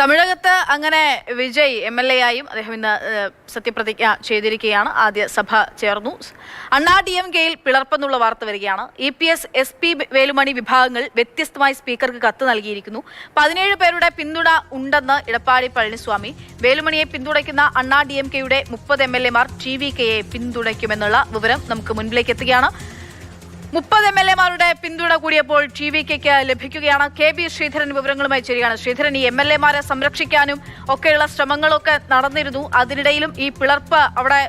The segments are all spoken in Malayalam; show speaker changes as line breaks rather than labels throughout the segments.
തമിഴകത്ത് അങ്ങനെ വിജയ് MLA ആയും അദ്ദേഹം ഇന്ന് സത്യപ്രതിജ്ഞ ചെയ്തിരിക്കുകയാണ്. ആദ്യ സഭ ചേർന്നു. അണ്ണാ DMKയിൽ പിളർപ്പെന്നുള്ള വാർത്ത വരികയാണ്. EPS SP വേലുമണി വിഭാഗങ്ങൾ വ്യത്യസ്തമായി സ്പീക്കർക്ക് കത്ത് നൽകിയിരിക്കുന്നു. 17 പേരുടെ പിന്തുണ ഉണ്ടെന്ന് ഇടപ്പാടി പളനിസ്വാമി. വേലുമണിയെ പിന്തുണയ്ക്കുന്ന അണ്ണാ DMKയുടെ 30 MLAമാർ TVKയെ പിന്തുണയ്ക്കുമെന്നുള്ള വിവരം നമുക്ക് മുൻപിലേക്ക് എത്തുകയാണ്. 30 MLAമാരുടെ പിന്തുണ കൂടിയപ്പോൾ TVKയ്ക്ക് ലഭിക്കുകയാണ്. KB ശ്രീധരൻ വിവരങ്ങളുമായി ചേരുകയാണ്. ശ്രീധരൻ, ഈ MLAമാരെ സംരക്ഷിക്കാനും ഒക്കെയുള്ള ശ്രമങ്ങളൊക്കെ നടന്നിരുന്നു. അതിനിടയിലും ഈ പിളർപ്പ് അവിടെ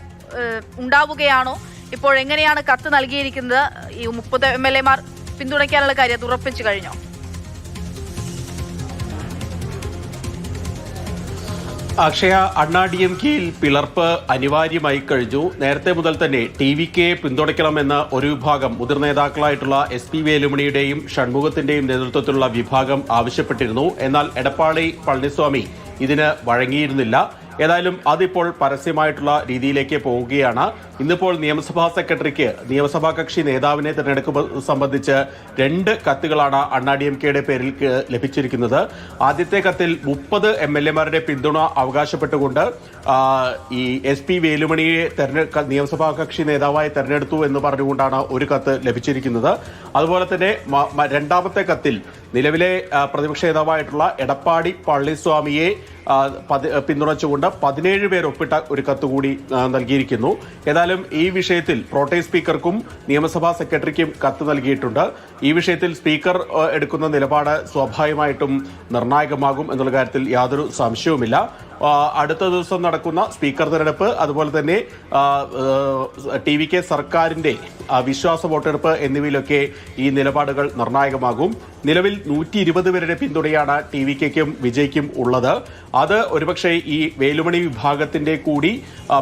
ഉണ്ടാവുകയാണോ? ഇപ്പോൾ എങ്ങനെയാണ് കത്ത് നൽകിയിരിക്കുന്നത്? ഈ 30 MLAമാർ പിന്തുണയ്ക്കാനുള്ള കാര്യം അത് ഉറപ്പിച്ചു കഴിഞ്ഞോ?
അക്ഷയ, അണ്ണാ DMKയിൽ പിളർപ്പ് അനിവാര്യമായി കഴിഞ്ഞു. നേരത്തെ മുതൽ തന്നെ TVKയെ പിന്തുണയ്ക്കണമെന്ന് ഒരു വിഭാഗം മുതിർന്ന നേതാക്കളായിട്ടുള്ള SP വേലുമണിയുടെയും ഷൺമുഖത്തിന്റെയും നേതൃത്വത്തിലുള്ള വിഭാഗം ആവശ്യപ്പെട്ടിരുന്നു. എന്നാൽ എടപ്പാടി പളനിസ്വാമി ഇതിന് വഴങ്ങിയിരുന്നില്ല. ഏതായാലും അതിപ്പോൾ പരസ്യമായിട്ടുള്ള രീതിയിലേക്ക് പോവുകയാണ്. ഇന്നിപ്പോൾ നിയമസഭാ സെക്രട്ടറിക്ക് നിയമസഭാ കക്ഷി നേതാവിനെ തിരഞ്ഞെടുക്കുന്നത് സംബന്ധിച്ച് 2 കത്തുകളാണ് അണ്ണാ DMKയുടെ പേരിൽ ലഭിച്ചിരിക്കുന്നത്. ആദ്യത്തെ കത്തിൽ 30 MLAമാരുടെ പിന്തുണ അവകാശപ്പെട്ടുകൊണ്ട് ഈ SP വേലുമണിയെ നിയമസഭാ കക്ഷി നേതാവായി തെരഞ്ഞെടുത്തു എന്ന് പറഞ്ഞുകൊണ്ടാണ് ഒരു കത്ത് ലഭിച്ചിരിക്കുന്നത്. അതുപോലെ തന്നെ രണ്ടാമത്തെ കത്തിൽ നിലവിലെ പ്രതിപക്ഷ നേതാവായിട്ടുള്ള എടപ്പാടി പളനിസ്വാമിയെ പിന്തുണച്ചുകൊണ്ട് 17 പേർ ഒപ്പിട്ട ഒരു കത്ത് കൂടി നൽകിയിരിക്കുന്നു. ഏതായാലും ഈ വിഷയത്തിൽ പ്രോട്ടേം സ്പീക്കർക്കും നിയമസഭാ സെക്രട്ടറിക്കും കത്ത് നൽകിയിട്ടുണ്ട്. ഈ വിഷയത്തിൽ സ്പീക്കർ എടുക്കുന്ന നിലപാട് സ്വാഭാവികമായിട്ടും നിർണായകമാകും എന്നുള്ള കാര്യത്തിൽ യാതൊരു സംശയവുമില്ല. അടുത്ത ദിവസം നടക്കുന്ന സ്പീക്കർ തെരഞ്ഞെടുപ്പ്, അതുപോലെ തന്നെ TVK സർക്കാരിന്റെ വിശ്വാസ വോട്ടെടുപ്പ് എന്നിവയിലൊക്കെ ഈ നിലപാടുകൾ നിർണായകമാകും. നിലവിൽ 120 പേരുടെ പിന്തുണയാണ് TVKയ്ക്കും വിജയ്ക്കും ഉള്ളത്. അത് ഒരുപക്ഷെ ഈ വേലുമണി വിഭാഗത്തിന്റെ കൂടി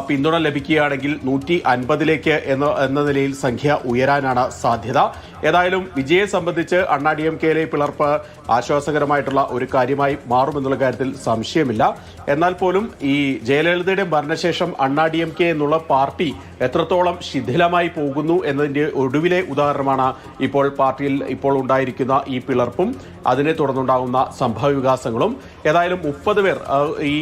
പിന്തുണ ലഭിക്കുകയാണെങ്കിൽ 150ലേക്ക് എന്ന നിലയിൽ സംഖ്യ ഉയരാനാണ് സാധ്യത. ഏതായാലും വിജയെ സംബന്ധിച്ച് അണ്ണാ DMKയിലെ പിളർപ്പ് ആശ്വാസകരമായിട്ടുള്ള ഒരു കാര്യമായി മാറുമെന്നുള്ള കാര്യത്തിൽ സംശയമില്ല. എന്നാൽ പോലും ഈ ജയലളിതയുടെ മരണശേഷം അണ്ണാ DMK എന്നുള്ള പാർട്ടി എത്രത്തോളം ശിഥിലമായി പോകുന്നു എന്നതിന്റെ ഒടുവിലെ ഉദാഹരണമാണ് ഇപ്പോൾ പാർട്ടിയിൽ ഇപ്പോൾ ഉണ്ടായിരിക്കുന്ന ഈ പിളർപ്പും അതിനെ തുടർന്നുണ്ടാകുന്ന സംഭവ വികാസങ്ങളും. ഏതായാലും 30 പേർ ഈ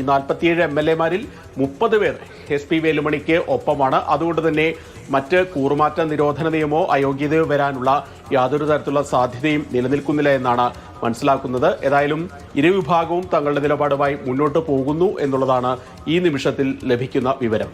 47 MLAമാരിൽ 30 പേർ SP വേലുമണിക്ക് ഒപ്പമാണ്. അതുകൊണ്ട് തന്നെ മറ്റ് കൂറുമാറ്റ നിരോധന നിയമമോ അയോഗ്യതയോ വരാനുള്ള യാതൊരു തരത്തിലുള്ള സാധ്യതയും നിലനിൽക്കുന്നില്ല എന്നാണ് മനസ്സിലാക്കുന്നത്. ഏതായാലും ഇരുവിഭാഗവും തങ്ങളുടെ നിലപാടുമായി മുന്നോട്ട് പോകുന്നു എന്നുള്ളതാണ് ഈ നിമിഷത്തിൽ ലഭിക്കുന്ന വിവരം.